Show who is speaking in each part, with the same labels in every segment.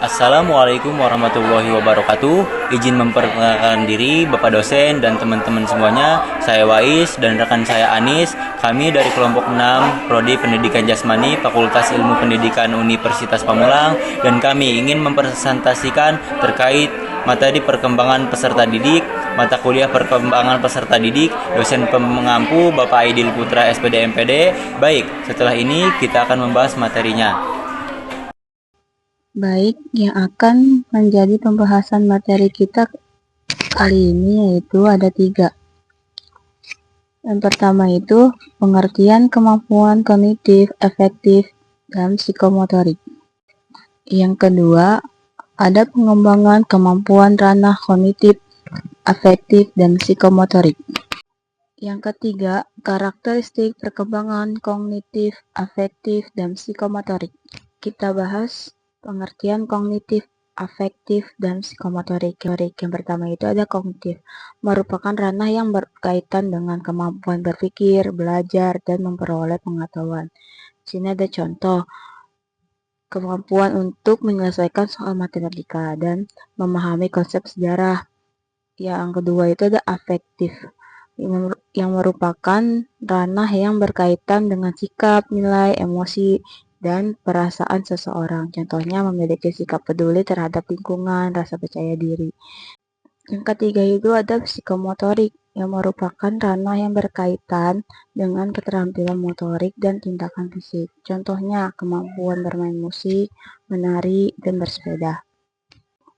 Speaker 1: Assalamualaikum warahmatullahi wabarakatuh. Izin memperkenalkan diri Bapak dosen dan teman-teman semuanya. Saya Wais dan rekan saya Anis. Kami dari kelompok 6 Prodi Pendidikan Jasmani Fakultas Ilmu Pendidikan Universitas Pamulang, dan kami ingin mempresentasikan terkait materi perkembangan peserta didik, mata kuliah perkembangan peserta didik, dosen pengampu Bapak Aidil Putra SPD MPD. Baik, setelah ini kita akan membahas materinya.
Speaker 2: Baik, yang akan menjadi pembahasan materi kita kali ini yaitu ada 3. Yang pertama itu pengertian kemampuan kognitif, afektif, dan psikomotorik. Yang kedua ada pengembangan kemampuan ranah kognitif, afektif, dan psikomotorik. Yang ketiga, karakteristik perkembangan kognitif, afektif, dan psikomotorik. Kita bahas pengertian kognitif, afektif, dan psikomotorik. Yang pertama itu ada kognitif, merupakan ranah yang berkaitan dengan kemampuan berpikir, belajar, dan memperoleh pengetahuan. Di sini ada contoh, kemampuan untuk menyelesaikan soal matematika dan memahami konsep sejarah. Yang kedua itu ada afektif, yang merupakan ranah yang berkaitan dengan sikap, nilai, emosi, dan perasaan seseorang. Contohnya memiliki sikap peduli terhadap lingkungan, rasa percaya diri. Yang ketiga itu ada psikomotorik, yang merupakan ranah yang berkaitan dengan keterampilan motorik dan tindakan fisik. Contohnya kemampuan bermain musik, menari, dan bersepeda.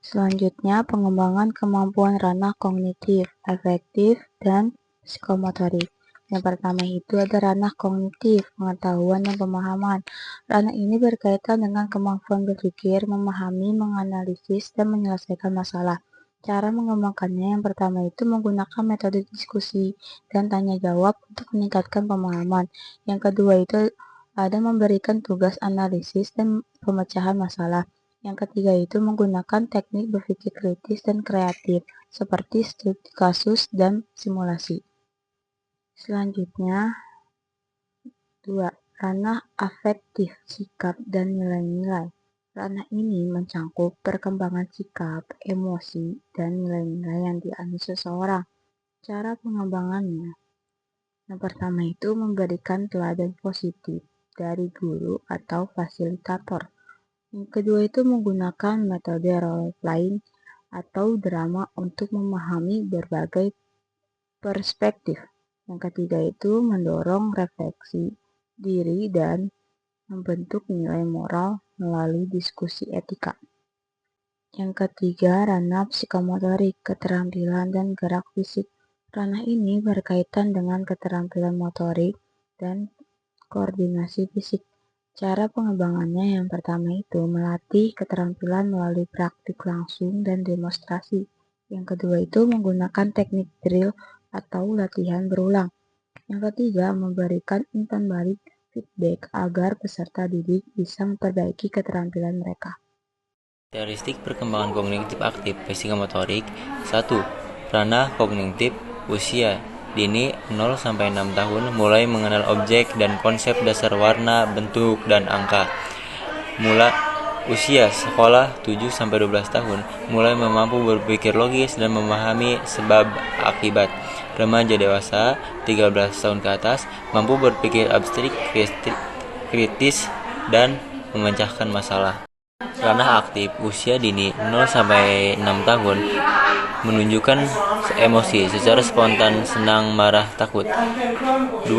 Speaker 2: Selanjutnya, pengembangan kemampuan ranah kognitif, afektif, dan psikomotorik. Yang pertama itu ada ranah kognitif, pengetahuan dan pemahaman. Ranah ini berkaitan dengan kemampuan berpikir, memahami, menganalisis, dan menyelesaikan masalah. Cara mengembangkannya yang pertama itu menggunakan metode diskusi dan tanya jawab untuk meningkatkan pemahaman. Yang kedua itu ada memberikan tugas analisis dan pemecahan masalah. Yang ketiga itu menggunakan teknik berpikir kritis dan kreatif, seperti studi kasus dan simulasi. Selanjutnya, 2. Ranah afektif, sikap, dan nilai-nilai. Ranah ini mencangkup perkembangan sikap, emosi, dan nilai-nilai yang dianut seseorang. Cara pengembangannya, yang pertama itu memberikan teladan positif dari guru atau fasilitator. Yang kedua itu menggunakan metode role playing atau drama untuk memahami berbagai perspektif. Yang ketiga itu mendorong refleksi diri dan membentuk nilai moral melalui diskusi etika. Yang ketiga, ranah psikomotorik, keterampilan dan gerak fisik. Ranah ini berkaitan dengan keterampilan motorik dan koordinasi fisik. Cara pengembangannya yang pertama itu melatih keterampilan melalui praktik langsung dan demonstrasi. Yang kedua itu menggunakan teknik drill atau latihan berulang. Yang ketiga, memberikan umpan balik feedback agar peserta didik bisa memperbaiki keterampilan mereka.
Speaker 1: Karakteristik perkembangan kognitif aktif psikomotorik. 1. Ranah kognitif usia dini 0-6 tahun, mulai mengenal objek dan konsep dasar warna, bentuk, dan angka. Usia sekolah 7-12 tahun, mulai mampu berpikir logis dan memahami sebab akibat. Remaja dewasa 13 tahun ke atas, mampu berpikir abstrak, kritis, dan memecahkan masalah. Ranah aktif usia dini 0-6 tahun, menunjukkan emosi secara spontan, senang, marah, takut. 2.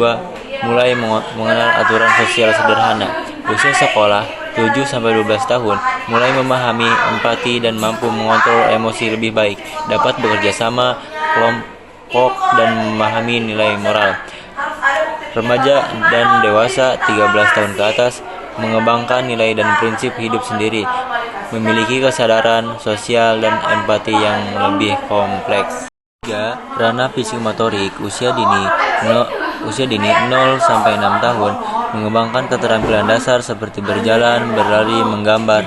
Speaker 1: Mulai mengenal aturan sosial sederhana. Usia sekolah 7-12 tahun, mulai memahami empati dan mampu mengontrol emosi lebih baik, dapat bekerja sama kelompok dan memahami nilai moral. Remaja dan dewasa 13 tahun ke atas, mengembangkan nilai dan prinsip hidup sendiri, memiliki kesadaran sosial dan empati yang lebih kompleks. 3. Ranah psikomotorik usia dini 0-6 tahun, mengembangkan keterampilan dasar seperti berjalan, berlari, menggambar,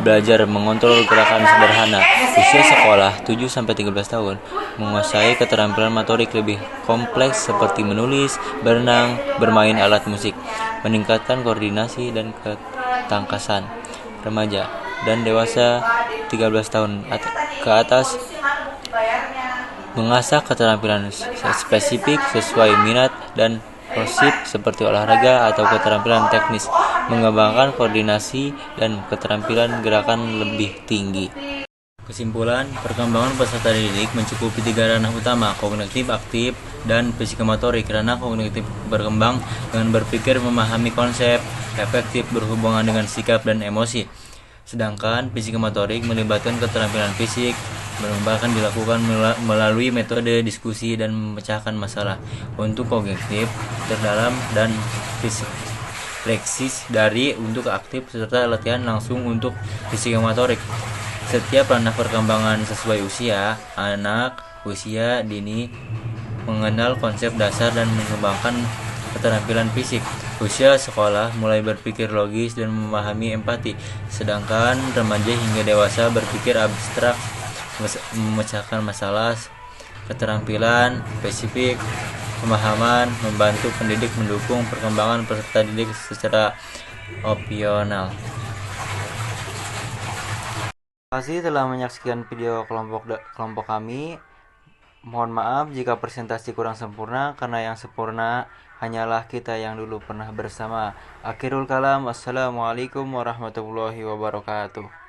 Speaker 1: belajar mengontrol gerakan sederhana. Usia sekolah 7-13 tahun, menguasai keterampilan motorik lebih kompleks seperti menulis, berenang, bermain alat musik, meningkatkan koordinasi dan ketangkasan. Remaja dan dewasa 13 tahun ke atas mengasah keterampilan spesifik sesuai minat dan prinsip seperti olahraga atau keterampilan teknis, mengembangkan koordinasi dan keterampilan gerakan lebih tinggi. Kesimpulan, perkembangan peserta didik mencukupi 3 ranah utama, kognitif, aktif, dan psikomotorik. Ranah kognitif berkembang dengan berpikir, memahami konsep, efektif berhubungan dengan sikap dan emosi. Sedangkan psikomotorik melibatkan keterampilan fisik, akan dilakukan melalui metode diskusi dan memecahkan masalah. Untuk kognitif, terdalam dan fleksis dari untuk aktif serta latihan langsung untuk psikomotorik. Setiap ranah perkembangan sesuai usia, anak usia dini mengenal konsep dasar dan mengembangkan keterampilan fisik. Usia sekolah mulai berpikir logis dan memahami empati, sedangkan remaja hingga dewasa berpikir abstrak, memecahkan masalah. Keterampilan spesifik, pemahaman, membantu pendidik mendukung perkembangan peserta didik secara opsional. Terima kasih telah menyaksikan video kelompok kami. Mohon maaf jika presentasi kurang sempurna, karena yang sempurna hanyalah kita yang dulu pernah bersama. Akhirul kalam, assalamualaikum warahmatullahi wabarakatuh.